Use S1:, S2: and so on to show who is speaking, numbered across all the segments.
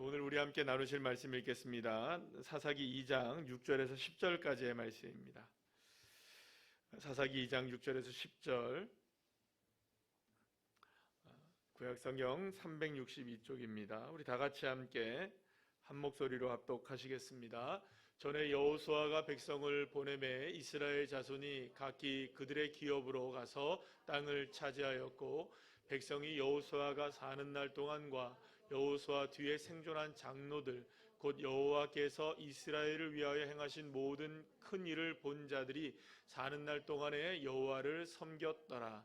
S1: 오늘 우리 함께 나누실 말씀 읽겠습니다. 사사기 2장 6절에서 10절까지의 말씀입니다. 사사기 2장 6절에서 10절, 구약성경 362쪽입니다. 우리 다 같이 함께 한 목소리로 합독하시겠습니다. 전에 여호수아가 백성을 보내매 이스라엘 자손이 각기 그들의 기업으로 가서 땅을 차지하였고, 백성이 여호수아가 사는 날 동안과 여호수아 뒤에 생존한 장로들 곧 여호와께서 이스라엘을 위하여 행하신 모든 큰 일을 본 자들이 사는 날 동안에 여호와를 섬겼더라.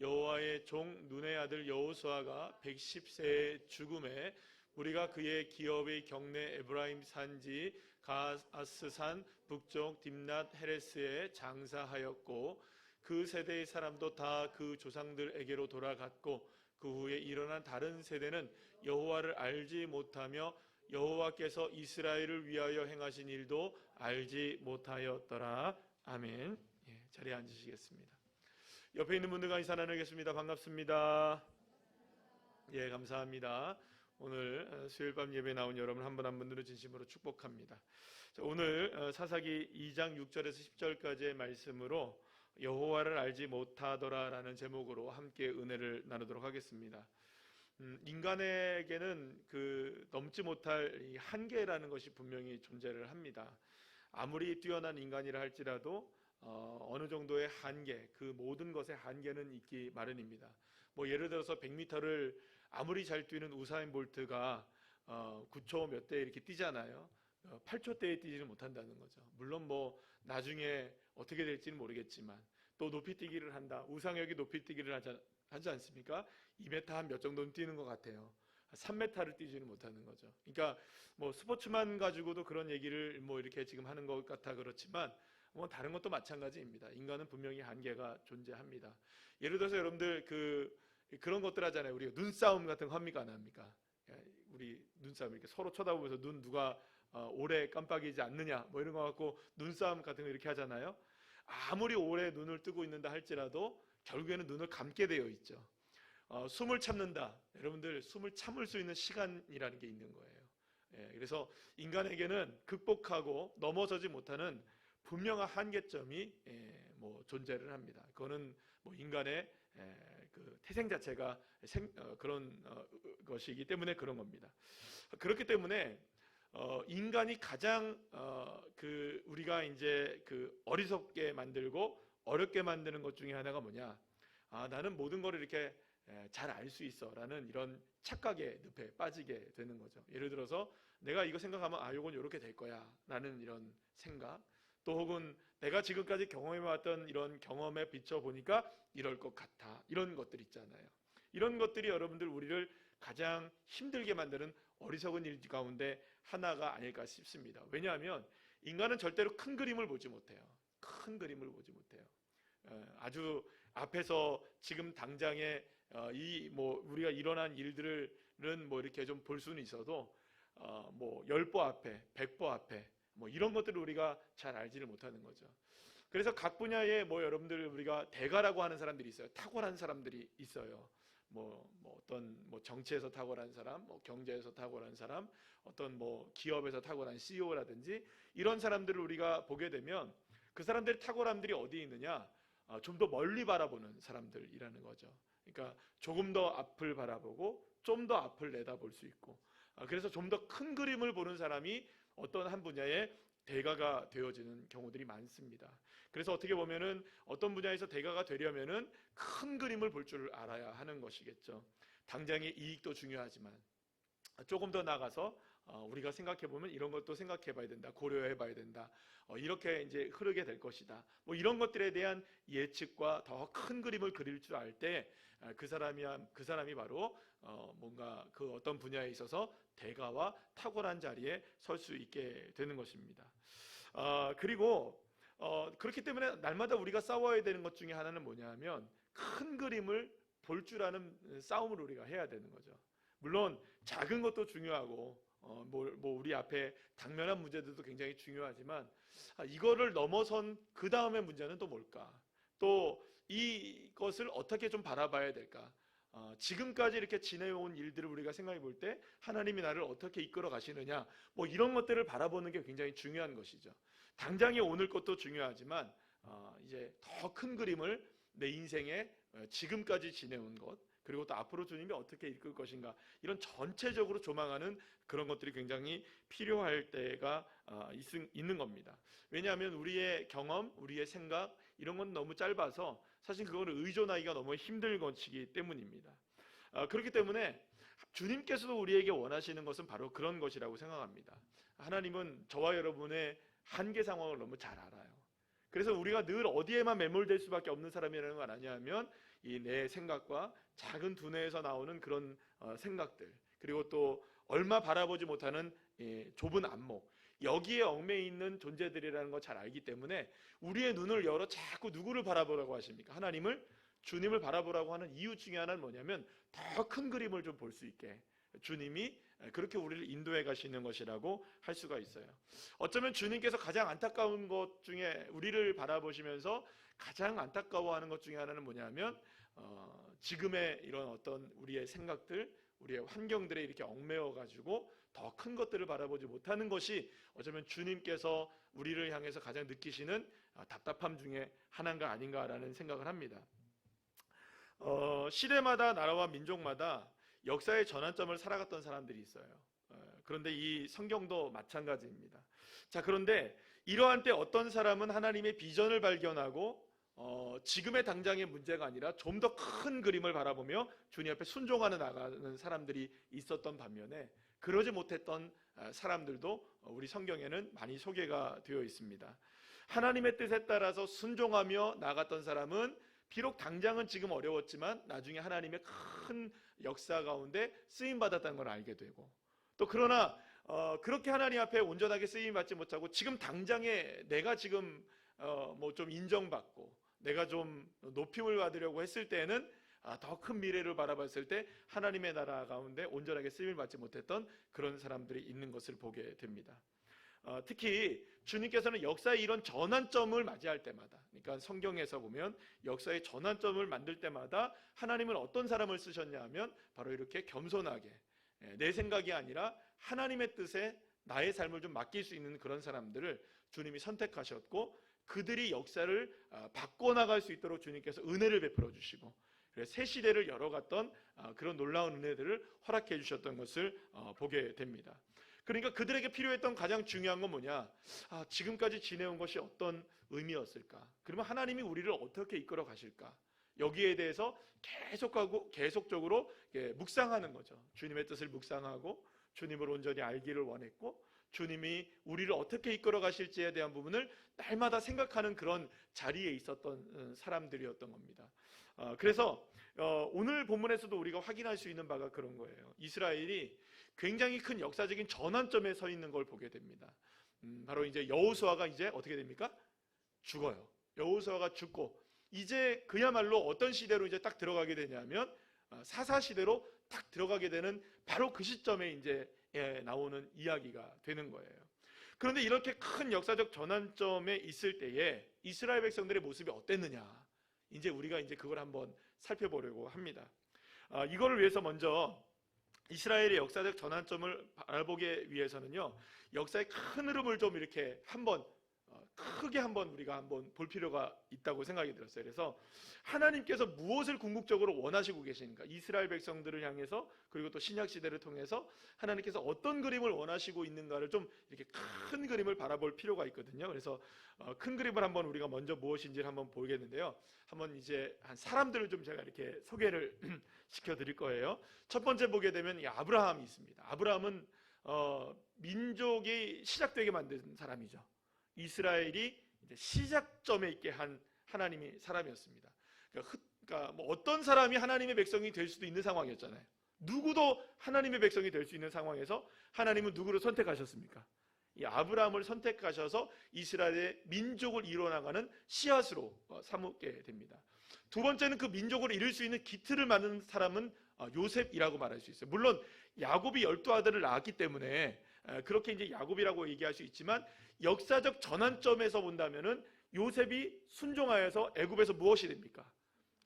S1: 여호와의 종 눈의 아들 여호수아가 110세의 죽음에 우리가 그의 기업의 경내 에브라임 산지 가아스산 북쪽 딥낫 헤레스에 장사하였고, 그 세대의 사람도 다 그 조상들에게로 돌아갔고, 그 후에 일어난 다른 세대는 여호와를 알지 못하며 여호와께서 이스라엘을 위하여 행하신 일도 알지 못하였더라. 아멘. 자리에 앉으시겠습니다. 옆에 있는 분들과 인사 나누겠습니다. 반갑습니다. 감사합니다. 오늘 수요일 밤 예배 나온 여러분 한 분 한 분들을 진심으로 축복합니다. 오늘 사사기 2장 6절에서 10절까지의 말씀으로 여호와를 알지 못하더라 라는 제목으로 함께 은혜를 나누도록 하겠습니다. 인간에게는 넘지 못할 이 한계라는 것이 분명히 존재를 합니다. 아무리 뛰어난 인간이라 할지라도 어느 정도의 한계, 그 모든 것의 한계는 있기 마련입니다. 예를 들어서 100m를 아무리 잘 뛰는 우사인 볼트가 9초 몇 대 이렇게 뛰잖아요. 8초대에 뛰지는 못한다는 거죠. 물론 나중에 어떻게 될지는 모르겠지만, 또 높이뛰기를 한다. 우상혁이 높이뛰기를 하지 않습니까? 2m 한 몇 정도는 뛰는 것 같아요. 3m를 뛰지는 못하는 거죠. 그러니까 스포츠만 가지고도 그런 얘기를 이렇게 지금 하는 것 같아 그렇지만, 다른 것도 마찬가지입니다. 인간은 분명히 한계가 존재합니다. 예를 들어서 여러분들 그런 것들 하잖아요. 우리가 눈싸움 같은 거 합니까 안 합니까? 우리 눈싸움 이렇게 서로 쳐다보면서 눈 누가 오래 깜빡이지 않느냐 이런 거 갖고 눈싸움 같은 거 이렇게 하잖아요. 아무리 오래 눈을 뜨고 있는다 할지라도 결국에는 눈을 감게 되어 있죠. 숨을 참는다. 여러분들 숨을 참을 수 있는 시간이라는 게 있는 거예요. 그래서 인간에게는 극복하고 넘어서지 못하는 분명한 한계점이 존재를 합니다. 그거는 인간의 그 태생 자체가 그런 것이기 때문에 그런 겁니다. 그렇기 때문에 인간이 가장 우리가 이제 어리석게 만들고 어렵게 만드는 것 중에 하나가 뭐냐? 나는 모든 걸 이렇게 잘 알 수 있어라는 이런 착각의 늪에 빠지게 되는 거죠. 예를 들어서 내가 이거 생각하면 이건 이렇게 될 거야라는 이런 생각. 또 혹은 내가 지금까지 경험해왔던 이런 경험에 비춰보니까 이럴 것 같아. 이런 것들 있잖아요. 이런 것들이 여러분들 우리를 가장 힘들게 만드는 어리석은 일 가운데 하나가 아닐까 싶습니다. 왜냐하면 인간은 절대로 큰 그림을 보지 못해요. 큰 그림을 보지 못해요. 아주 앞에서 지금 당장에 우리가 일어난 일들은 이렇게 좀 볼 수는 있어도 10보 앞에, 100보 앞에 이런 것들을 우리가 잘 알지를 못하는 거죠. 그래서 각 분야에 여러분들 우리가 대가라고 하는 사람들이 있어요. 탁월한 사람들이 있어요. 어떤 정치에서 탁월한 사람, 경제에서 탁월한 사람, 어떤 기업에서 탁월한 CEO라든지 이런 사람들을 우리가 보게 되면 그 사람들의 탁월함들이 어디에 있느냐? 좀 더 멀리 바라보는 사람들이라는 거죠. 그러니까 조금 더 앞을 바라보고 좀 더 앞을 내다볼 수 있고, 그래서 좀 더 큰 그림을 보는 사람이 어떤 한 분야의 대가가 되어지는 경우들이 많습니다. 그래서 어떻게 보면은 어떤 분야에서 대가가 되려면은 큰 그림을 볼 줄 알아야 하는 것이겠죠. 당장의 이익도 중요하지만 조금 더 나가서 우리가 생각해 보면 이런 것도 생각해 봐야 된다, 고려해 봐야 된다, 이렇게 이제 흐르게 될 것이다, 이런 것들에 대한 예측과 더 큰 그림을 그릴 줄 알 때 그 사람이 바로 뭔가 그 어떤 분야에 있어서 대가와 탁월한 자리에 설 수 있게 되는 것입니다. 그리고 그렇기 때문에 날마다 우리가 싸워야 되는 것 중에 하나는 뭐냐면 큰 그림을 볼 줄 아는 싸움을 우리가 해야 되는 거죠. 물론 작은 것도 중요하고 우리 앞에 당면한 문제들도 굉장히 중요하지만 이거를 넘어선 그 다음의 문제는 또 뭘까? 또 이것을 어떻게 좀 바라봐야 될까? 지금까지 이렇게 지내온 일들을 우리가 생각해 볼 때 하나님이 나를 어떻게 이끌어 가시느냐, 뭐 이런 것들을 바라보는 게 굉장히 중요한 것이죠. 당장의 오늘 것도 중요하지만 이제 더 큰 그림을 내 인생에 지금까지 지내온 것, 그리고 또 앞으로 주님이 어떻게 이끌 것인가, 이런 전체적으로 조망하는 그런 것들이 굉장히 필요할 때가 있는 겁니다. 왜냐하면 우리의 경험, 우리의 생각 이런 건 너무 짧아서 사실 그거를 의존하기가 너무 힘든 것이기 때문입니다. 그렇기 때문에 주님께서도 우리에게 원하시는 것은 바로 그런 것이라고 생각합니다. 하나님은 저와 여러분의 한계 상황을 너무 잘 알아요. 그래서 우리가 늘 어디에만 매몰될 수밖에 없는 사람이라는 건 아니냐면 이 내 생각과 작은 두뇌에서 나오는 그런 생각들, 그리고 또 얼마 바라보지 못하는 좁은 안목, 여기에 얽매여 있는 존재들이라는 걸 잘 알기 때문에 우리의 눈을 열어 자꾸 누구를 바라보라고 하십니까? 하나님을, 주님을 바라보라고 하는 이유 중에 하나는 뭐냐면 더 큰 그림을 좀 볼 수 있게 주님이 그렇게 우리를 인도해 가시는 것이라고 할 수가 있어요. 어쩌면 주님께서 가장 안타까운 것 중에, 우리를 바라보시면서 가장 안타까워하는 것 중에 하나는 뭐냐면 지금의 이런 어떤 우리의 생각들, 우리의 환경들에 이렇게 얽매여 가지고 더 큰 것들을 바라보지 못하는 것이 어쩌면 주님께서 우리를 향해서 가장 느끼시는 답답함 중에 하나인가 아닌가라는 생각을 합니다. 시대마다, 나라와 민족마다 역사의 전환점을 살아갔던 사람들이 있어요. 그런데 이 성경도 마찬가지입니다. 자, 그런데 이러한 때 어떤 사람은 하나님의 비전을 발견하고 지금의 당장의 문제가 아니라 좀 더 큰 그림을 바라보며 주님 앞에 순종하는 나가는 사람들이 있었던 반면에 그러지 못했던 사람들도 우리 성경에는 많이 소개가 되어 있습니다. 하나님의 뜻에 따라서 순종하며 나갔던 사람은 비록 당장은 지금 어려웠지만 나중에 하나님의 큰 역사 가운데 쓰임받았다는 걸 알게 되고, 또 그러나 그렇게 하나님 앞에 온전하게 쓰임받지 못하고 지금 당장에 내가 지금 뭐 좀 인정받고 내가 좀 높임을 받으려고 했을 때에는 더 큰 미래를 바라봤을 때 하나님의 나라 가운데 온전하게 쓰임을 받지 못했던 그런 사람들이 있는 것을 보게 됩니다. 특히 주님께서는 역사의 이런 전환점을 맞이할 때마다, 그러니까 성경에서 보면 역사의 전환점을 만들 때마다 하나님은 어떤 사람을 쓰셨냐 하면 바로 이렇게 겸손하게 내 생각이 아니라 하나님의 뜻에 나의 삶을 좀 맡길 수 있는 그런 사람들을 주님이 선택하셨고, 그들이 역사를 바꿔나갈 수 있도록 주님께서 은혜를 베풀어 주시고 새 시대를 열어갔던 그런 놀라운 은혜들을 허락해 주셨던 것을 보게 됩니다. 그러니까 그들에게 필요했던 가장 중요한 건 뭐냐? 지금까지 지내온 것이 어떤 의미였을까? 그러면 하나님이 우리를 어떻게 이끌어 가실까? 여기에 대해서 계속적으로 묵상하는 거죠. 주님의 뜻을 묵상하고 주님을 온전히 알기를 원했고, 주님이 우리를 어떻게 이끌어 가실지에 대한 부분을 날마다 생각하는 그런 자리에 있었던 사람들이었던 겁니다. 그래서 오늘 본문에서도 우리가 확인할 수 있는 바가 그런 거예요. 이스라엘이 굉장히 큰 역사적인 전환점에 서 있는 걸 보게 됩니다. 바로 이제 여호수아가 이제 어떻게 됩니까? 죽어요. 여호수아가 죽고 이제 그야말로 어떤 시대로 이제 딱 들어가게 되냐면 사사 시대로 딱 들어가게 되는 바로 그 시점에 이제 나오는 이야기가 되는 거예요. 그런데 이렇게 큰 역사적 전환점에 있을 때에 이스라엘 백성들의 모습이 어땠느냐? 이제 우리가 이제 그걸 한번 살펴보려고 합니다. 이거를 위해서 먼저 이스라엘의 역사적 전환점을 알아보기 위해서는요, 역사의 큰 흐름을 좀 이렇게 크게 한번 우리가 한번 볼 필요가 있다고 생각이 들었어요. 그래서 하나님께서 무엇을 궁극적으로 원하시고 계시는가, 이스라엘 백성들을 향해서, 그리고 또 신약 시대를 통해서 하나님께서 어떤 그림을 원하시고 있는가를 좀 이렇게 큰 그림을 바라볼 필요가 있거든요. 그래서 큰 그림을 한번 우리가 먼저 무엇인지를 한번 보겠는데요. 한번 이제 한 사람들을 좀 제가 이렇게 소개를 시켜드릴 거예요. 첫 번째 보게 되면 이 아브라함이 있습니다. 아브라함은 민족이 시작되게 만든 사람이죠. 이스라엘이 이제 시작점에 있게 한 하나님의 사람이었습니다. 그러니까 뭐 어떤 사람이 하나님의 백성이 될 수도 있는 상황이었잖아요. 누구도 하나님의 백성이 될 수 있는 상황에서 하나님은 누구를 선택하셨습니까? 이 아브라함을 선택하셔서 이스라엘의 민족을 이뤄나가는 씨앗으로 삼게 됩니다. 두 번째는 그 민족을 이룰 수 있는 기틀을 만든 사람은 요셉이라고 말할 수 있어요. 물론 야곱이 12아들을 낳았기 때문에 그렇게 이제 야곱이라고 얘기할 수 있지만, 역사적 전환점에서 본다면은 요셉이 순종하여서 애굽에서 무엇이 됩니까?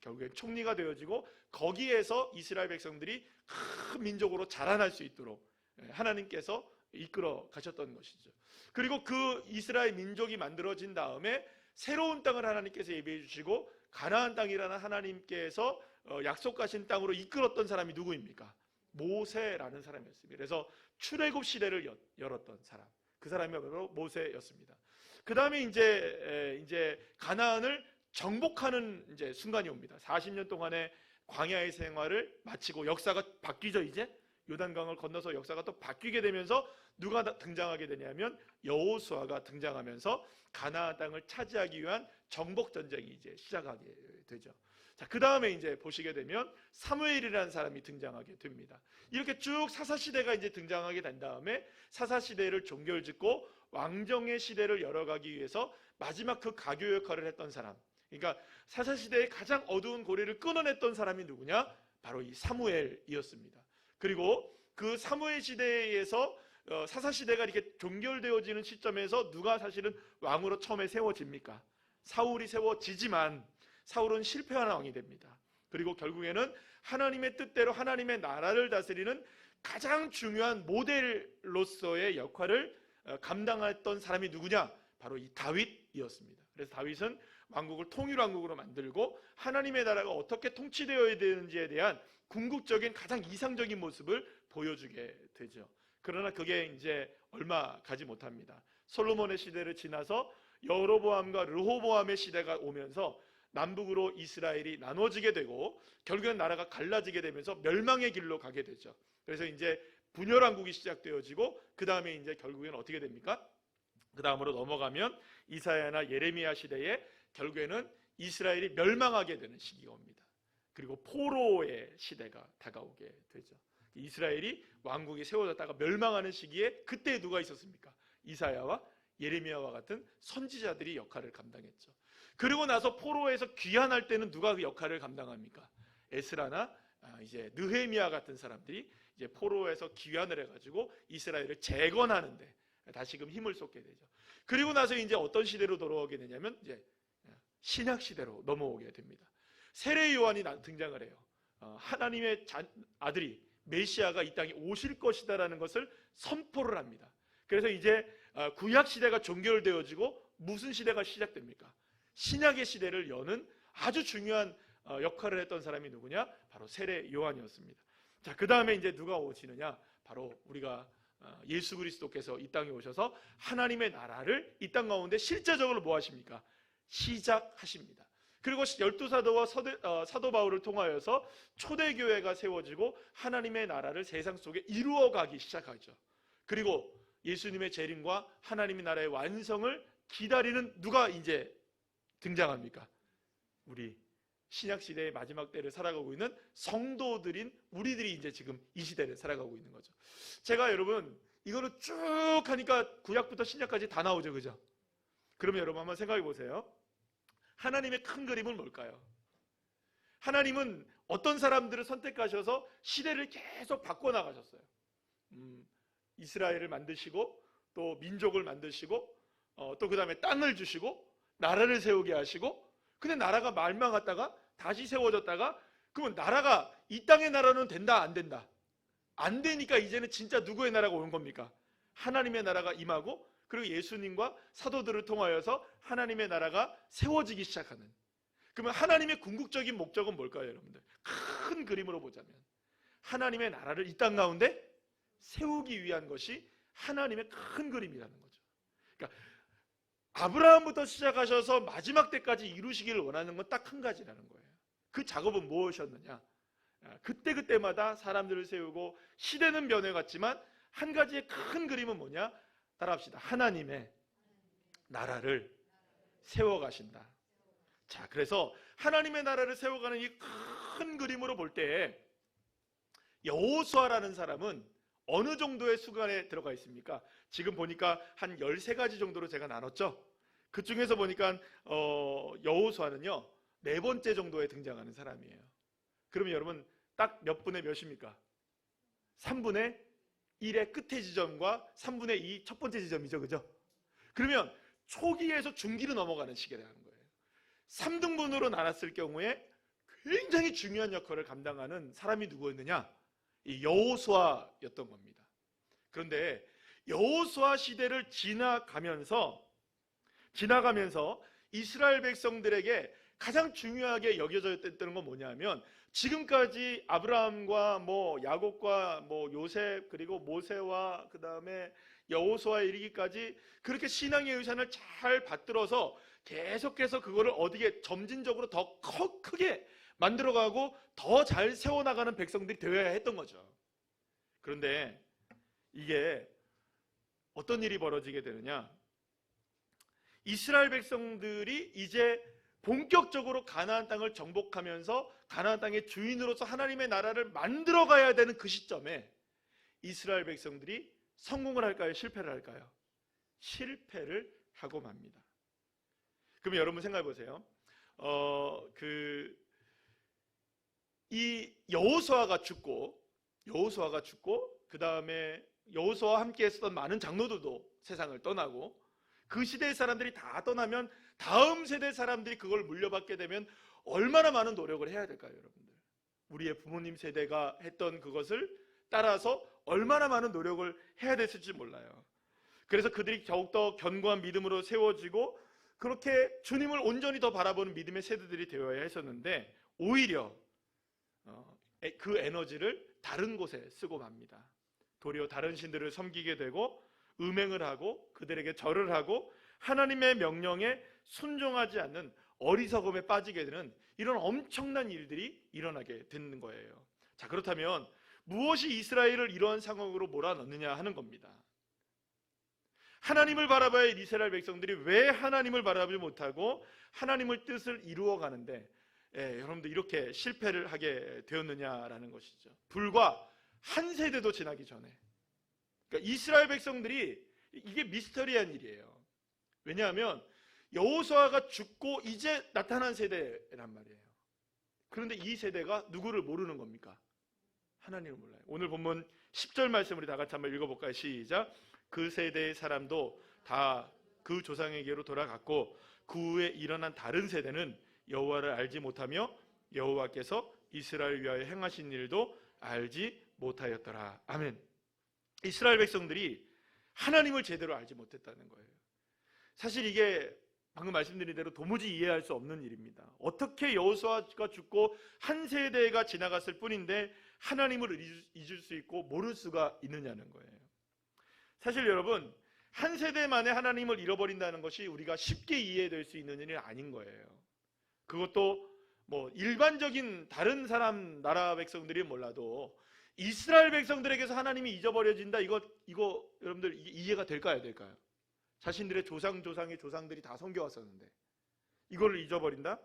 S1: 결국엔 총리가 되어지고 거기에서 이스라엘 백성들이 큰 민족으로 자라날 수 있도록 하나님께서 이끌어 가셨던 것이죠. 그리고 그 이스라엘 민족이 만들어진 다음에 새로운 땅을 하나님께서 예비해 주시고 가나안 땅이라는 하나님께서 약속하신 땅으로 이끌었던 사람이 누구입니까? 모세라는 사람이었습니다. 그래서 출애굽 시대를 열었던 사람, 그 사람이 바로 모세였습니다. 그 다음에 이제 가나안을 정복하는 이제 순간이 옵니다. 40년 동안의 광야의 생활을 마치고 역사가 바뀌죠. 이제 요단강을 건너서 역사가 또 바뀌게 되면서 누가 등장하게 되냐면 여호수아가 등장하면서 가나안 땅을 차지하기 위한 정복 전쟁이 이제 시작하게 되죠. 자, 그 다음에 이제 보시게 되면 사무엘이라는 사람이 등장하게 됩니다. 이렇게 쭉 사사시대가 이제 등장하게 된 다음에 사사시대를 종결짓고 왕정의 시대를 열어가기 위해서 마지막 그 가교 역할을 했던 사람, 그러니까 사사시대의 가장 어두운 고리를 끊어냈던 사람이 누구냐? 바로 이 사무엘이었습니다. 그리고 그 사무엘 시대에서 사사시대가 이렇게 종결되어지는 시점에서 누가 사실은 왕으로 처음에 세워집니까? 사울이 세워지지만 사울은 실패한 왕이 됩니다. 그리고 결국에는 하나님의 뜻대로 하나님의 나라를 다스리는 가장 중요한 모델로서의 역할을 감당했던 사람이 누구냐? 바로 이 다윗이었습니다. 그래서 다윗은 왕국을 통일왕국으로 만들고 하나님의 나라가 어떻게 통치되어야 되는지에 대한 궁극적인 가장 이상적인 모습을 보여주게 되죠. 그러나 그게 이제 얼마 가지 못합니다. 솔로몬의 시대를 지나서 여로보암과 르호보암의 시대가 오면서 남북으로 이스라엘이 나눠지게 되고 결국엔 나라가 갈라지게 되면서 멸망의 길로 가게 되죠. 그래서 이제 분열왕국이 시작되어지고 그 다음에 이제 결국엔 어떻게 됩니까? 그 다음으로 넘어가면 이사야나 예레미야 시대에 결국에는 이스라엘이 멸망하게 되는 시기가 옵니다. 그리고 포로의 시대가 다가오게 되죠. 이스라엘이 왕국이 세워졌다가 멸망하는 시기에 그때 누가 있었습니까? 이사야와 예레미야와 같은 선지자들이 역할을 감당했죠. 그리고 나서 포로에서 귀환할 때는 누가 그 역할을 감당합니까? 에스라나 이제 느헤미야 같은 사람들이 이제 포로에서 귀환을 해가지고 이스라엘을 재건하는데 다시금 힘을 쏟게 되죠. 그리고 나서 이제 어떤 시대로 돌아오게 되냐면 이제 신약 시대로 넘어오게 됩니다. 세례 요한이 등장을 해요. 하나님의 아들이 메시아가 이 땅에 오실 것이다라는 것을 선포를 합니다. 그래서 이제 구약 시대가 종결되어지고 무슨 시대가 시작됩니까? 신약의 시대를 여는 아주 중요한 역할을 했던 사람이 누구냐? 바로 세례 요한이었습니다. 자, 그 다음에 이제 누가 오시느냐? 바로 우리가 예수 그리스도께서 이 땅에 오셔서 하나님의 나라를 이 땅 가운데 실제적으로 뭐 하십니까? 시작하십니다. 그리고 12사도와 사도 바울을 통하여서 초대교회가 세워지고 하나님의 나라를 세상 속에 이루어가기 시작하죠. 그리고 예수님의 재림과 하나님의 나라의 완성을 기다리는 누가 이제 등장합니까? 우리 신약시대의 마지막 때를 살아가고 있는 성도들인 우리들이 이제 지금 이 시대를 살아가고 있는 거죠. 제가 여러분 이거를 쭉 하니까 구약부터 신약까지 다 나오죠, 그죠? 그러면 여러분 한번 생각해 보세요. 하나님의 큰 그림은 뭘까요? 하나님은 어떤 사람들을 선택하셔서 시대를 계속 바꿔나가셨어요. 이스라엘을 만드시고 또 민족을 만드시고 또 그 다음에 땅을 주시고 나라를 세우게 하시고, 근데 나라가 멸망했다가 다시 세워졌다가, 그러면 나라가 이 땅의 나라는 된다 안 된다? 안 되니까 이제는 진짜 누구의 나라가 오는 겁니까? 하나님의 나라가 임하고, 그리고 예수님과 사도들을 통하여서 하나님의 나라가 세워지기 시작하는. 그러면 하나님의 궁극적인 목적은 뭘까요, 여러분들? 큰 그림으로 보자면 하나님의 나라를 이 땅 가운데 세우기 위한 것이 하나님의 큰 그림이라는 거죠. 그러니까 아브라함부터 시작하셔서 마지막 때까지 이루시기를 원하는 건 딱 한 가지라는 거예요. 그 작업은 무엇이었느냐? 그때마다 사람들을 세우고 시대는 변해갔지만 한 가지의 큰 그림은 뭐냐? 따라합시다. 하나님의 나라를 세워가신다. 자, 그래서 하나님의 나라를 세워가는 이 큰 그림으로 볼 때 여호수아라는 사람은 어느 정도의 수간에 들어가 있습니까? 지금 보니까 한 13가지 정도로 제가 나눴죠. 그 중에서 보니까 여호수아는요 4번째 정도에 등장하는 사람이에요. 그러면 여러분 딱 몇 분의 몇입니까? 3분의 1의 끝의 지점과 3분의 2 첫 번째 지점이죠, 그죠? 그러면 초기에서 중기로 넘어가는 시기라는 거예요. 3등분으로 나눴을 경우에 굉장히 중요한 역할을 감당하는 사람이 누구였느냐? 이 여호수아였던 겁니다. 그런데 여호수아 시대를 지나가면서 이스라엘 백성들에게 가장 중요하게 여겨졌던 건 뭐냐면, 지금까지 아브라함과 야곱과 요셉, 그리고 모세와 그 다음에 여호수아에 이르기까지 그렇게 신앙의 유산을 잘 받들어서 계속해서 그거를 어디에 점진적으로 더 크게 만들어가고 더 잘 세워나가는 백성들이 되어야 했던 거죠. 그런데 이게 어떤 일이 벌어지게 되느냐? 이스라엘 백성들이 이제 본격적으로 가나안 땅을 정복하면서 가나안 땅의 주인으로서 하나님의 나라를 만들어 가야 되는 그 시점에 이스라엘 백성들이 성공을 할까요? 실패를 할까요? 실패를 하고 맙니다. 그럼 여러분 생각해 보세요. 이 여호수아가 죽고 그 다음에 여호수아와 함께 했었던 많은 장로들도 세상을 떠나고, 그 시대의 사람들이 다 떠나면 다음 세대 사람들이 그걸 물려받게 되면 얼마나 많은 노력을 해야 될까요, 여러분들? 우리의 부모님 세대가 했던 그것을 따라서 얼마나 많은 노력을 해야 됐을지 몰라요. 그래서 그들이 더욱더 견고한 믿음으로 세워지고 그렇게 주님을 온전히 더 바라보는 믿음의 세대들이 되어야 했었는데, 오히려 그 에너지를 다른 곳에 쓰고 맙니다. 도리어 다른 신들을 섬기게 되고 음행을 하고 그들에게 절을 하고 하나님의 명령에 순종하지 않는 어리석음에 빠지게 되는 이런 엄청난 일들이 일어나게 되는 거예요. 자, 그렇다면 무엇이 이스라엘을 이러한 상황으로 몰아넣느냐 하는 겁니다. 하나님을 바라봐야 할 이스라엘 백성들이 왜 하나님을 바라보지 못하고 하나님의 뜻을 이루어가는데 여러분들 이렇게 실패를 하게 되었느냐라는 것이죠. 불과 한 세대도 지나기 전에, 그러니까 이스라엘 백성들이, 이게 미스터리한 일이에요. 왜냐하면 여호수아가 죽고 이제 나타난 세대란 말이에요. 그런데 이 세대가 누구를 모르는 겁니까? 하나님을 몰라요. 오늘 본문 10절 말씀 우리 다 같이 한번 읽어볼까요? 시작. 그 세대의 사람도 다 그 조상에게로 돌아갔고 그 후에 일어난 다른 세대는 여호와를 알지 못하며 여호와께서 이스라엘 위하여 행하신 일도 알지 못하였더라. 아멘. 이스라엘 백성들이 하나님을 제대로 알지 못했다는 거예요. 사실 이게 방금 말씀드린 대로 도무지 이해할 수 없는 일입니다. 어떻게 여호수아가 죽고 한 세대가 지나갔을 뿐인데 하나님을 잊을 수 있고 모를 수가 있느냐는 거예요. 사실 여러분, 한 세대 만에 하나님을 잃어버린다는 것이 우리가 쉽게 이해될 수 있는 일이 아닌 거예요. 그것도 일반적인 다른 사람 나라 백성들이 몰라도 이스라엘 백성들에게서 하나님이 잊어버려진다, 이거 여러분들 이해가 될까요? 자신들의 조상의 조상들이 다 섬겨왔었는데 이걸 잊어버린다?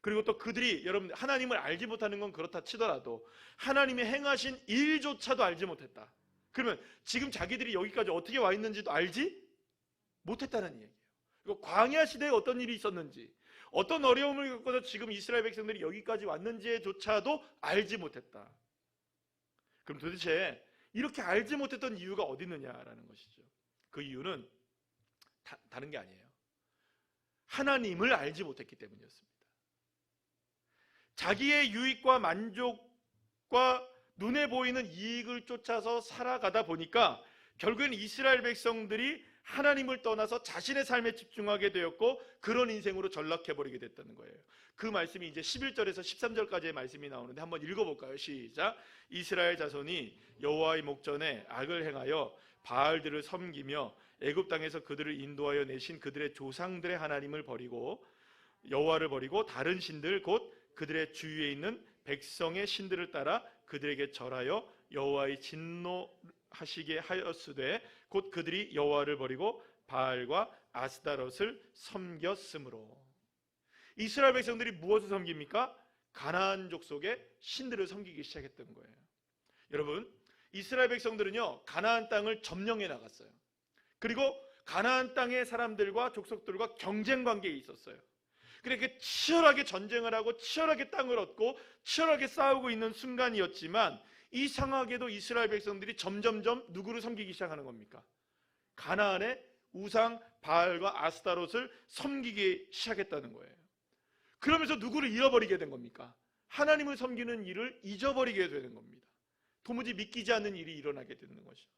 S1: 그리고 또 그들이, 여러분, 하나님을 알지 못하는 건 그렇다 치더라도 하나님이 행하신 일조차도 알지 못했다. 그러면 지금 자기들이 여기까지 어떻게 와 있는지도 알지 못했다는 얘기예요. 그리고 광야 시대에 어떤 일이 있었는지, 어떤 어려움을 겪어서 지금 이스라엘 백성들이 여기까지 왔는지조차도 알지 못했다. 그럼 도대체 이렇게 알지 못했던 이유가 어디 있느냐라는 것이죠. 그 이유는 다른 게 아니에요. 하나님을 알지 못했기 때문이었습니다. 자기의 유익과 만족과 눈에 보이는 이익을 쫓아서 살아가다 보니까 결국엔 이스라엘 백성들이 하나님을 떠나서 자신의 삶에 집중하게 되었고 그런 인생으로 전락해버리게 됐다는 거예요. 그 말씀이 이제 11절에서 13절까지의 말씀이 나오는데 한번 읽어볼까요? 시작. 이스라엘 자손이 여호와의 목전에 악을 행하여 바알들을 섬기며 애굽 땅에서 그들을 인도하여 내신 그들의 조상들의 하나님을 버리고 여호와를 버리고 다른 신들 곧 그들의 주위에 있는 백성의 신들을 따라 그들에게 절하여 여호와의 진노하시게 하였으되 곧 그들이 여호와를 버리고 바알과 아스다롯을 섬겼으므로. 이스라엘 백성들이 무엇을 섬깁니까? 가나안 족속의 신들을 섬기기 시작했던 거예요. 여러분, 이스라엘 백성들은요 가나안 땅을 점령해 나갔어요. 그리고 가나안 땅의 사람들과 족속들과 경쟁 관계에 있었어요. 그렇게 치열하게 전쟁을 하고 치열하게 땅을 얻고 치열하게 싸우고 있는 순간이었지만 이상하게도 이스라엘 백성들이 점점점 누구를 섬기기 시작하는 겁니까? 가나안의 우상 바알과 아스타롯을 섬기기 시작했다는 거예요. 그러면서 누구를 잃어버리게 된 겁니까? 하나님을 섬기는 일을 잊어버리게 되는 겁니다. 도무지 믿기지 않는 일이 일어나게 되는 것이죠.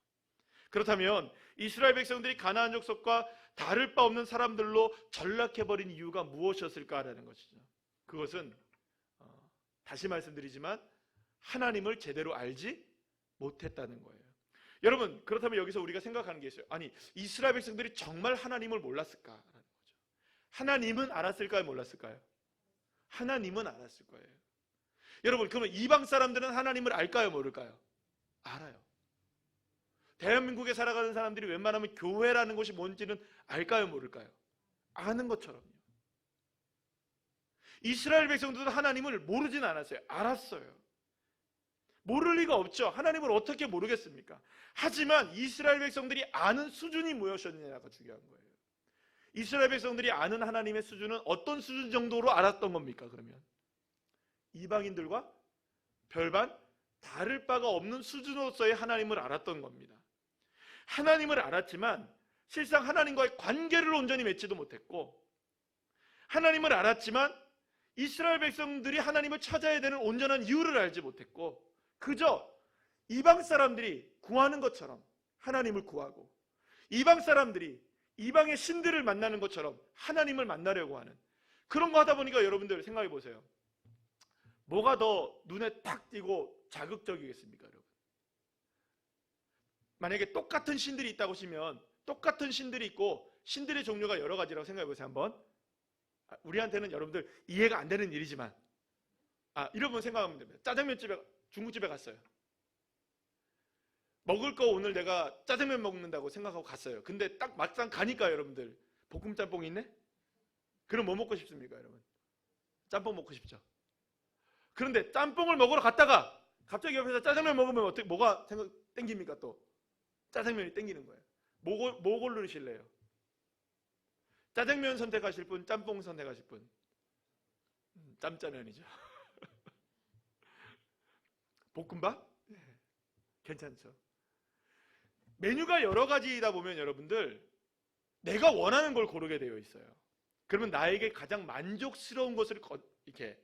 S1: 그렇다면 이스라엘 백성들이 가나안 족속과 다를 바 없는 사람들로 전락해버린 이유가 무엇이었을까라는 것이죠. 그것은 다시 말씀드리지만 하나님을 제대로 알지 못했다는 거예요. 여러분, 그렇다면 여기서 우리가 생각하는 게 있어요. 아니, 이스라엘 백성들이 정말 하나님을 몰랐을까라는 거죠. 하나님은 알았을까요? 몰랐을까요? 하나님은 알았을 거예요. 여러분, 그러면 이방 사람들은 하나님을 알까요? 모를까요? 알아요. 대한민국에 살아가는 사람들이 웬만하면 교회라는 것이 뭔지는 알까요? 모를까요? 아는 것처럼요. 이스라엘 백성들도 하나님을 모르진 않았어요. 알았어요. 모를 리가 없죠. 하나님을 어떻게 모르겠습니까? 하지만 이스라엘 백성들이 아는 수준이 무엇이었느냐가 중요한 거예요. 이스라엘 백성들이 아는 하나님의 수준은 어떤 수준 정도로 알았던 겁니까? 그러면 이방인들과 별반 다를 바가 없는 수준으로서의 하나님을 알았던 겁니다. 하나님을 알았지만 실상 하나님과의 관계를 온전히 맺지도 못했고, 하나님을 알았지만 이스라엘 백성들이 하나님을 찾아야 되는 온전한 이유를 알지 못했고, 그저 이방 사람들이 구하는 것처럼 하나님을 구하고, 이방 사람들이 이방의 신들을 만나는 것처럼 하나님을 만나려고 하는 그런 거 하다 보니까 여러분들 생각해 보세요. 뭐가 더 눈에 탁 띄고 자극적이겠습니까, 여러분? 만약에 똑같은 신들이 있다고 치면 똑같은 신들이 있고 신들의 종류가 여러 가지라고 생각해 보세요. 한번. 우리한테는 여러분들 이해가 안 되는 일이지만 이런 분 생각하면 됩니다. 짜장면집에, 중국집에 갔어요. 먹을 거 오늘 내가 짜장면 먹는다고 생각하고 갔어요. 근데 딱 막상 가니까 여러분들 볶음 짬뽕이 있네? 그럼 뭐 먹고 싶습니까, 여러분? 짬뽕 먹고 싶죠. 그런데 짬뽕을 먹으러 갔다가 갑자기 옆에서 짜장면 먹으면 어떻게, 뭐가 땡깁니까? 또 짜장면이 땡기는 거예요. 뭐 고르실래요? 짜장면 선택하실 분, 짬뽕 선택하실 분? 짬짜면이죠. 볶음밥? 네, 괜찮죠. 메뉴가 여러 가지이다 보면 여러분들 내가 원하는 걸 고르게 되어 있어요. 그러면 나에게 가장 만족스러운 것을 이렇게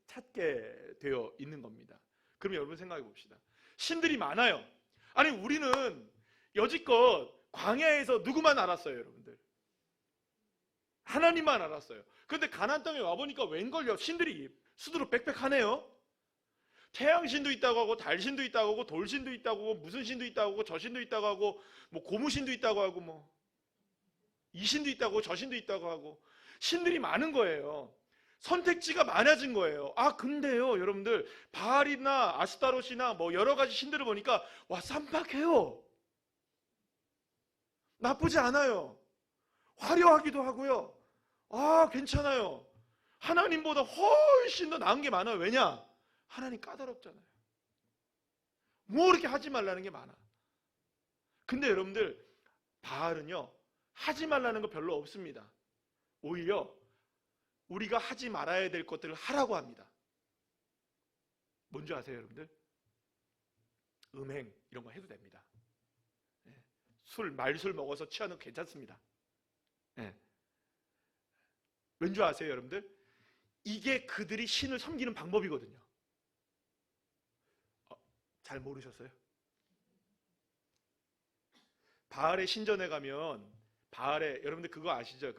S1: 찾게 되어 있는 겁니다. 그럼 여러분 생각해 봅시다. 신들이 많아요. 아니, 우리는 여지껏 광야에서 누구만 알았어요, 여러분들? 하나님만 알았어요. 그런데 가나안 땅에 와보니까 웬걸요? 신들이 수두룩 빽빽하네요. 태양신도 있다고 하고, 달신도 있다고 하고, 돌신도 있다고 하고, 무슨 신도 있다고 하고, 저 신도 있다고 하고, 뭐 고무신도 있다고 하고, 뭐 이 신도 있다고, 저 신도 있다고 하고, 신들이 많은 거예요. 선택지가 많아진 거예요. 근데요, 여러분들, 바알이나 아스타롯이나 뭐 여러 가지 신들을 보니까 와, 쌈박해요. 나쁘지 않아요. 화려하기도 하고요. 괜찮아요. 하나님보다 훨씬 더 나은 게 많아요. 왜냐? 하나님 까다롭잖아요. 뭐 이렇게 하지 말라는 게 많아. 근데 여러분들, 바알은요, 하지 말라는 거 별로 없습니다. 오히려 우리가 하지 말아야 될 것들을 하라고 합니다. 뭔지 아세요, 여러분들? 음행 이런 거 해도 됩니다. 말술 먹어서 취하는 거 괜찮습니다. 왠지 아세요, 여러분들? 이게 그들이 신을 섬기는 방법이거든요. 잘 모르셨어요? 바알의 신전에 가면 여러분들 그거 아시죠?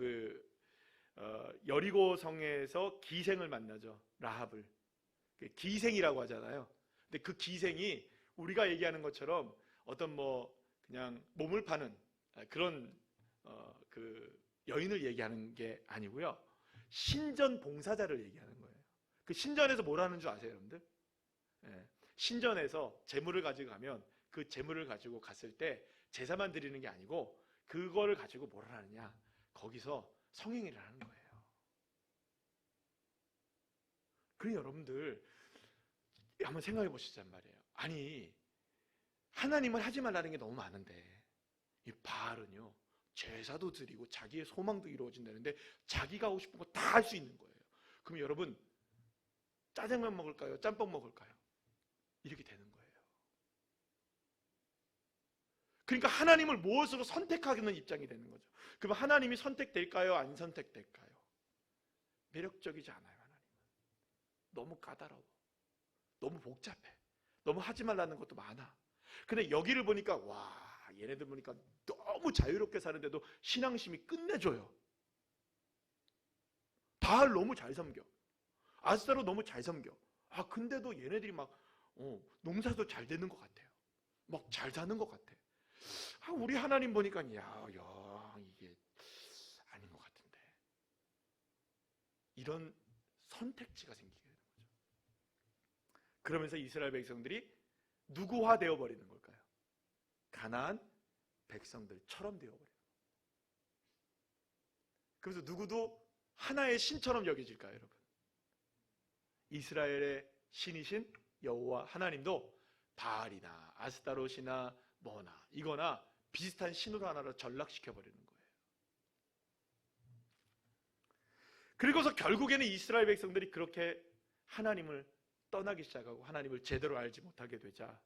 S1: 여리고 성에서 기생을 만나죠. 라합을. 기생이라고 하잖아요. 근데 그 기생이 우리가 얘기하는 것처럼 어떤 그냥 몸을 파는 그런 그 여인을 얘기하는 게 아니고요. 신전 봉사자를 얘기하는 거예요. 그 신전에서 뭘 하는 줄 아세요, 여러분들? 신전에서 재물을 가지고 가면 그 재물을 가지고 갔을 때 제사만 드리는 게 아니고 그거를 가지고 뭘 하느냐? 거기서 성행위를 하는 거예요. 그래서 여러분들 한번 생각해 보시란 말이에요. 아니, 하나님을 하지 말라는 게 너무 많은데 이 바알은요, 제사도 드리고 자기의 소망도 이루어진다는데 자기가 하고 싶은 거 다 할 수 있는 거예요. 그럼 여러분, 짜장면 먹을까요? 짬뽕 먹을까요? 이렇게 되는 거예요. 그러니까 하나님을 무엇으로 선택하는 입장이 되는 거죠. 그럼 하나님이 선택될까요? 안 선택될까요? 매력적이지 않아요. 하나님 너무 까다로워, 너무 복잡해, 너무 하지 말라는 것도 많아. 근데 여기를 보니까 와, 얘네들 보니까 너무 자유롭게 사는데도 신앙심이 끝내줘요. 바알 너무 잘 섬겨, 아스타로 너무 잘 섬겨. 근데도 얘네들이 막 농사도 잘 되는 것 같아요. 막 잘 사는 것 같아. 우리 하나님 보니까 야 이게 아닌 것 같은데. 이런 선택지가 생기게 되는 거죠. 그러면서 이스라엘 백성들이 누구화 되어버리는 걸까요? 가나안 백성들처럼 되어버려요. 그래서 누구도 하나의 신처럼 여겨질까요, 여러분? 이스라엘의 신이신 여호와 하나님도 바알이나 아스타롯이나 뭐나 이거나 비슷한 신으로 하나로 전락시켜버리는 거예요. 그리고서 결국에는 이스라엘 백성들이 그렇게 하나님을 떠나기 시작하고 하나님을 제대로 알지 못하게 되자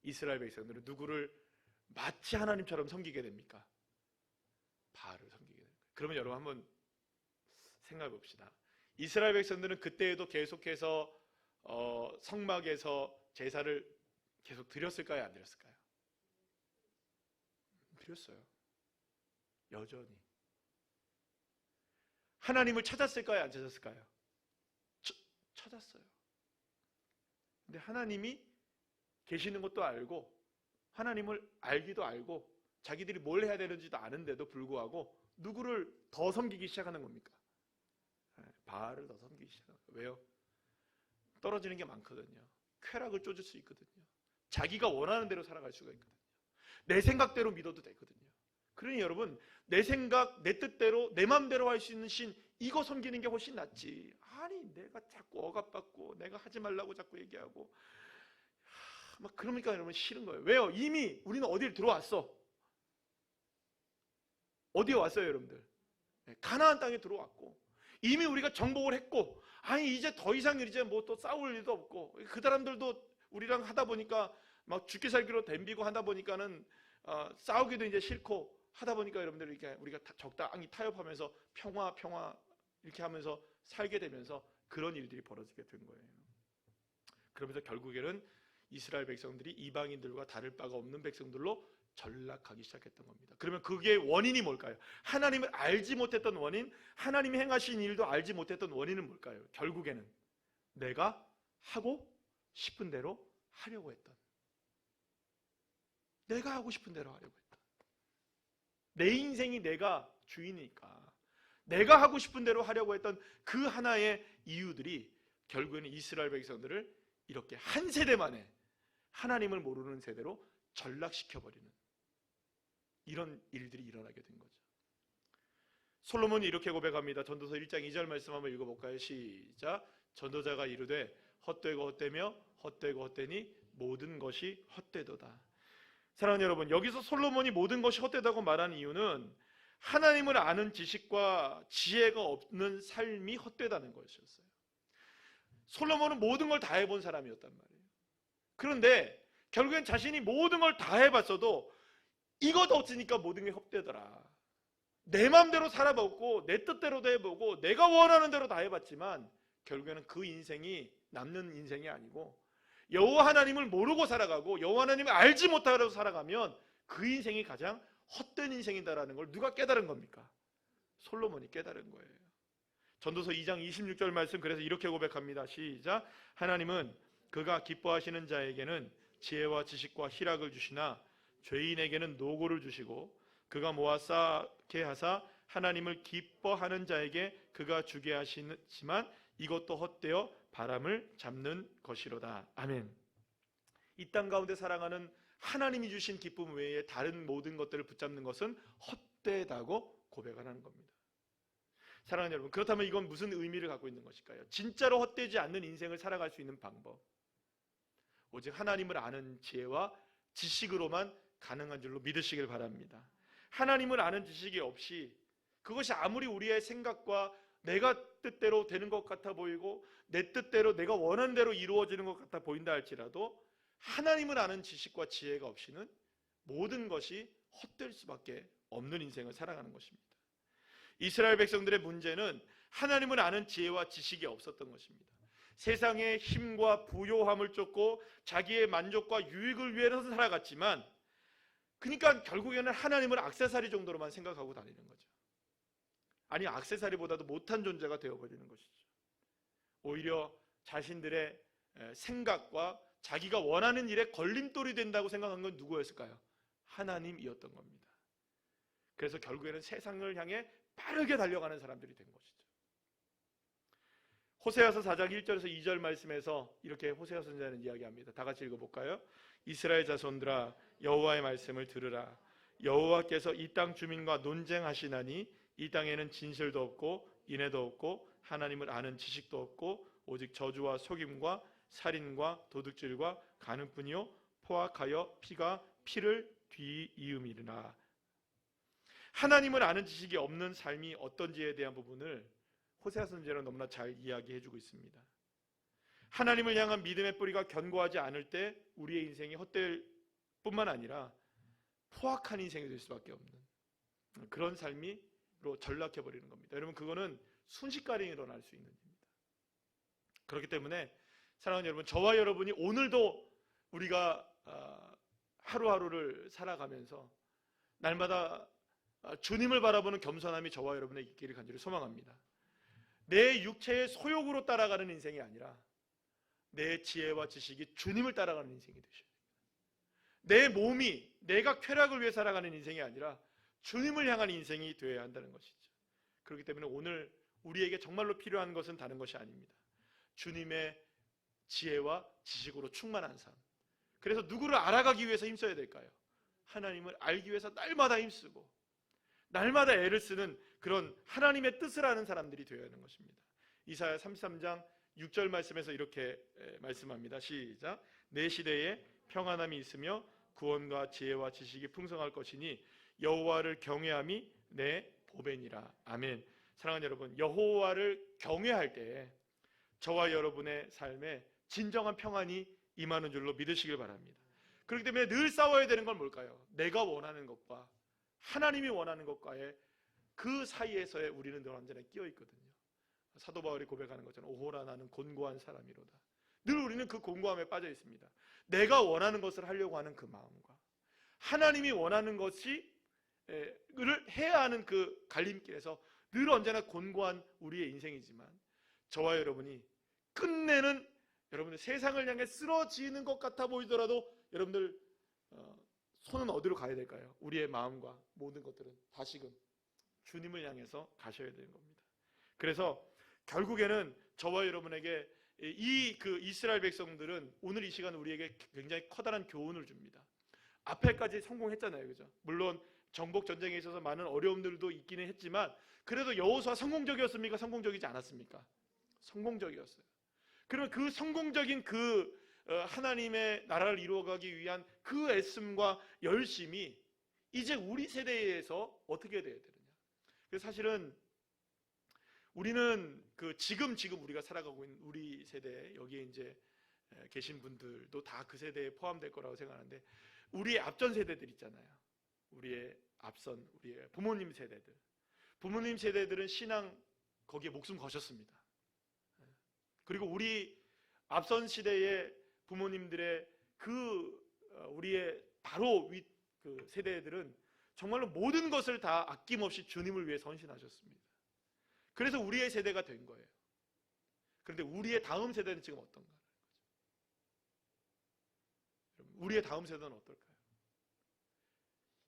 S1: 이스라엘 백성들은 누구를 마치 하나님처럼 섬기게 됩니까? 바알을 섬기게 됩니다. 그러면 여러분 한번 생각해 봅시다. 이스라엘 백성들은 그때에도 계속해서 성막에서 제사를 계속 드렸을까요? 안 드렸을까요? 드렸어요. 여전히. 하나님을 찾았을까요? 안 찾았을까요? 찾았어요. 근데 하나님이 계시는 것도 알고 하나님을 알기도 알고 자기들이 뭘 해야 되는지도 아는데도 불구하고 누구를 더 섬기기 시작하는 겁니까? 바알을 더 섬기기 시작하는 거예요. 왜요? 떨어지는 게 많거든요. 쾌락을 쫓을 수 있거든요. 자기가 원하는 대로 살아갈 수가 있거든요. 내 생각대로 믿어도 되거든요. 그러니 여러분, 내 생각, 내 뜻대로, 내 마음대로 할 수 있는 신, 이거 섬기는 게 훨씬 낫지. 아니, 내가 자꾸 억압받고 내가 하지 말라고 자꾸 얘기하고 막 그러니까 여러분 싫은 거예요. 왜요? 이미 우리는 어디를 들어왔어. 어디에 왔어요, 여러분들? 가나안 땅에 들어왔고 이미 우리가 정복을 했고, 아니 이제 더 이상 이제 뭐 또 싸울 일도 없고, 그 사람들도 우리랑 하다 보니까 막 죽기 살기로 덤비고 하다 보니까는 싸우기도 이제 싫고 하다 보니까 여러분들 이렇게 우리가 적당히 타협하면서 평화 이렇게 하면서 살게 되면서 그런 일들이 벌어지게 된 거예요. 그러면서 결국에는 이스라엘 백성들이 이방인들과 다를 바가 없는 백성들로 전락하기 시작했던 겁니다. 그러면 그게 원인이 뭘까요? 하나님을 알지 못했던 원인, 하나님이 행하신 일도 알지 못했던 원인은 뭘까요? 결국에는 내가 하고 싶은 대로 하려고 했던, 내가 하고 싶은 대로 하려고 했던, 내 인생이 내가 주인이니까 내가 하고 싶은 대로 하려고 했던 그 하나의 이유들이 결국에는 이스라엘 백성들을 이렇게 한 세대 만에 하나님을 모르는 세대로 전락시켜버리는 이런 일들이 일어나게 된 거죠. 솔로몬이 이렇게 고백합니다. 전도서 1장 2절 말씀 한번 읽어볼까요? 시작. 전도자가 이르되 헛되고 헛되며 헛되고 헛되니 모든 것이 헛되도다. 사랑하는 여러분, 여기서 솔로몬이 모든 것이 헛되다고 말한 이유는 하나님을 아는 지식과 지혜가 없는 삶이 헛되다는 것이었어요. 솔로몬은 모든 걸 다 해본 사람이었단 말이에요. 그런데 결국엔 자신이 모든 걸 다 해봤어도 이것 없으니까 모든 게 헛되더라. 내 마음대로 살아보고 내 뜻대로도 해보고 내가 원하는 대로 다 해봤지만 결국에는 그 인생이 남는 인생이 아니고 여호와 하나님을 모르고 살아가고 여호와 하나님을 알지 못하고 살아가면 그 인생이 가장 헛된 인생이다라는 걸 누가 깨달은 겁니까? 솔로몬이 깨달은 거예요. 전도서 2장 26절 말씀, 그래서 이렇게 고백합니다. 시작. 하나님은 그가 기뻐하시는 자에게는 지혜와 지식과 희락을 주시나 죄인에게는 노고를 주시고 그가 모아 쌓게 하사 하나님을 기뻐하는 자에게 그가 주게 하시지만 이것도 헛되어 바람을 잡는 것이로다. 아멘. 이 땅 가운데 살아가는 하나님이 주신 기쁨 외에 다른 모든 것들을 붙잡는 것은 헛되다고 고백하는 겁니다. 사랑하는 여러분, 그렇다면 이건 무슨 의미를 갖고 있는 것일까요? 진짜로 헛되지 않는 인생을 살아갈 수 있는 방법, 오직 하나님을 아는 지혜와 지식으로만 가능한 줄로 믿으시길 바랍니다. 하나님을 아는 지식이 없이 그것이 아무리 우리의 생각과 내가 뜻대로 되는 것 같아 보이고 내 뜻대로 내가 원하는 대로 이루어지는 것 같아 보인다 할지라도 하나님을 아는 지식과 지혜가 없이는 모든 것이 헛될 수밖에 없는 인생을 살아가는 것입니다. 이스라엘 백성들의 문제는 하나님을 아는 지혜와 지식이 없었던 것입니다. 세상의 힘과 부요함을 쫓고 자기의 만족과 유익을 위해서 살아갔지만, 그러니까 결국에는 하나님을 액세서리 정도로만 생각하고 다니는 거죠. 아니, 액세서리보다도 못한 존재가 되어버리는 것이죠. 오히려 자신들의 생각과 자기가 원하는 일에 걸림돌이 된다고 생각한 건 누구였을까요? 하나님이었던 겁니다. 그래서 결국에는 세상을 향해 빠르게 달려가는 사람들이 된 것이죠. 호세아서 4장 1절에서 2절 말씀에서 이렇게 호세아 선지자는 이야기합니다. 다 같이 읽어볼까요? 이스라엘 자손들아, 여호와의 말씀을 들으라. 여호와께서 이 땅 주민과 논쟁하시나니 이 땅에는 진실도 없고 인애도 없고 하나님을 아는 지식도 없고 오직 저주와 속임과 살인과 도둑질과 가늠뿐이요 포악하여 피가 피를 뒤이음이르나. 하나님을 아는 지식이 없는 삶이 어떤지에 대한 부분을 호세아 선지자는 너무나 잘 이야기해주고 있습니다. 하나님을 향한 믿음의 뿌리가 견고하지 않을 때 우리의 인생이 헛될 뿐만 아니라 포악한 인생이 될 수밖에 없는 그런 삶으로 전락해버리는 겁니다. 여러분, 그거는 순식간에 일어날 수 있는 일입니다. 그렇기 때문에 사랑하는 여러분, 저와 여러분이 오늘도 우리가 하루하루를 살아가면서 날마다 주님을 바라보는 겸손함이 저와 여러분의 있기를 간절히 소망합니다. 내 육체의 소욕으로 따라가는 인생이 아니라 내 지혜와 지식이 주님을 따라가는 인생이 되셔야 됩니다. 내 몸이 내가 쾌락을 위해 살아가는 인생이 아니라 주님을 향한 인생이 되어야 한다는 것이죠. 그렇기 때문에 오늘 우리에게 정말로 필요한 것은 다른 것이 아닙니다. 주님의 지혜와 지식으로 충만한 삶. 그래서 누구를 알아가기 위해서 힘써야 될까요? 하나님을 알기 위해서 날마다 힘쓰고 날마다 애를 쓰는 그런 하나님의 뜻을 아는 사람들이 되어야 하는 것입니다. 이사야 33장 6절 말씀에서 이렇게 말씀합니다. 시작. 내 시대에 평안함이 있으며 구원과 지혜와 지식이 풍성할 것이니 여호와를 경외함이 내 보배니라. 아멘. 사랑하는 여러분, 여호와를 경외할 때 저와 여러분의 삶에 진정한 평안이 임하는 줄로 믿으시길 바랍니다. 그렇기 때문에 늘 싸워야 되는 건 뭘까요? 내가 원하는 것과 하나님이 원하는 것과의 그 사이에서의 우리는 늘 언제나 끼어 있거든요. 사도 바울이 고백하는 것처럼 오호라 나는 곤고한 사람이로다. 늘 우리는 그 곤고함에 빠져 있습니다. 내가 원하는 것을 하려고 하는 그 마음과 하나님이 원하는 것을 해야 하는 그 갈림길에서 늘 언제나 곤고한 우리의 인생이지만, 저와 여러분이 끝내는 여러분들 세상을 향해 쓰러지는 것 같아 보이더라도 여러분들 손은 어디로 가야 될까요? 우리의 마음과 모든 것들은 다시금 주님을 향해서 가셔야 되는 겁니다. 그래서 결국에는 저와 여러분에게 그 이스라엘 백성들은 오늘 이 시간 우리에게 굉장히 커다란 교훈을 줍니다. 앞에까지 성공했잖아요, 그죠? 물론 정복 전쟁에 있어서 많은 어려움들도 있기는 했지만 그래도 여호수아 성공적이었습니까? 성공적이지 않았습니까? 성공적이었어요. 그러면 그 성공적인 하나님의 나라를 이루어가기 위한 그 애씀과 열심이 이제 우리 세대에서 어떻게 돼야 되느냐? 그래서 사실은 우리는 지금 우리가 살아가고 있는 우리 세대, 여기에 이제 계신 분들도 다 그 세대에 포함될 거라고 생각하는데, 우리의 앞전 세대들 있잖아요. 우리의 부모님 세대들. 부모님 세대들은 신앙 거기에 목숨 거셨습니다. 그리고 우리 앞선 시대의 부모님들의 우리의 바로 윗 세대들은 정말로 모든 것을 다 아낌없이 주님을 위해 헌신하셨습니다. 그래서 우리의 세대가 된 거예요. 그런데 우리의 다음 세대는 지금 어떤가? 우리의 다음 세대는 어떨까요?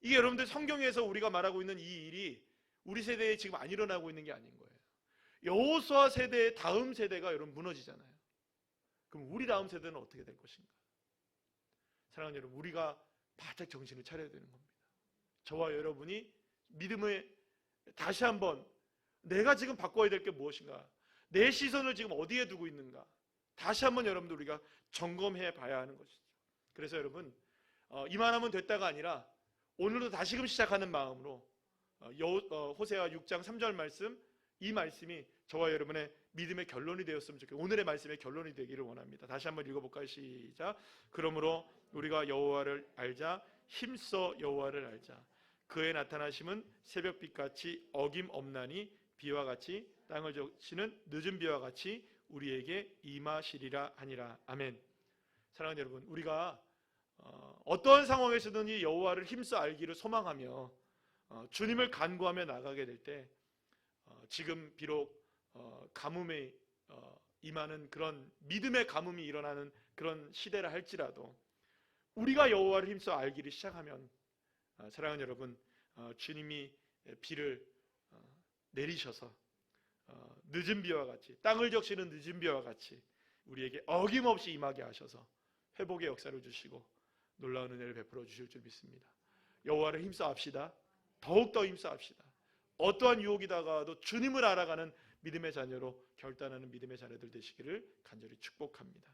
S1: 이게 여러분들 성경에서 우리가 말하고 있는 이 일이 우리 세대에 지금 안 일어나고 있는 게 아닌 거예요. 여호수아 세대의 다음 세대가 여러분 무너지잖아요. 그럼 우리 다음 세대는 어떻게 될 것인가? 사랑하는 여러분, 우리가 바짝 정신을 차려야 되는 겁니다. 저와 여러분이 믿음에 다시 한번 내가 지금 바꿔야 될 게 무엇인가? 내 시선을 지금 어디에 두고 있는가? 다시 한번 여러분들 우리가 점검해 봐야 하는 것이죠. 그래서 여러분, 이만하면 됐다가 아니라 오늘도 다시금 시작하는 마음으로 호세아 6장 3절 말씀, 이 말씀이 저와 여러분의 믿음의 결론이 되었으면 좋겠어요. 오늘의 말씀의 결론이 되기를 원합니다. 다시 한번 읽어볼까요? 시작. 그러므로 우리가 여호와를 알자. 힘써 여호와를 알자. 그의 나타나심은 새벽빛같이 어김없나니 비와 같이 땅을 적시는 늦은 비와 같이 우리에게 임하시리라 하니라. 아멘. 사랑하는 여러분, 우리가 어떠한 상황에서든지 여호와를 힘써 알기를 소망하며 주님을 간구하며 나가게 될 때 지금 비록 가뭄에 임하는 그런 믿음의 가뭄이 일어나는 그런 시대라 할지라도 우리가 여호와를 힘써 알기를 시작하면 사랑하는 여러분, 주님이 비를 내리셔서 늦은 비와 같이 땅을 적시는 늦은 비와 같이 우리에게 어김없이 임하게 하셔서 회복의 역사를 주시고 놀라운 은혜를 베풀어 주실 줄 믿습니다. 여호와를 힘써 합시다. 더욱더 힘써 합시다. 어떠한 유혹이 다가와도 주님을 알아가는 믿음의 자녀로 결단하는 믿음의 자녀들 되시기를 간절히 축복합니다.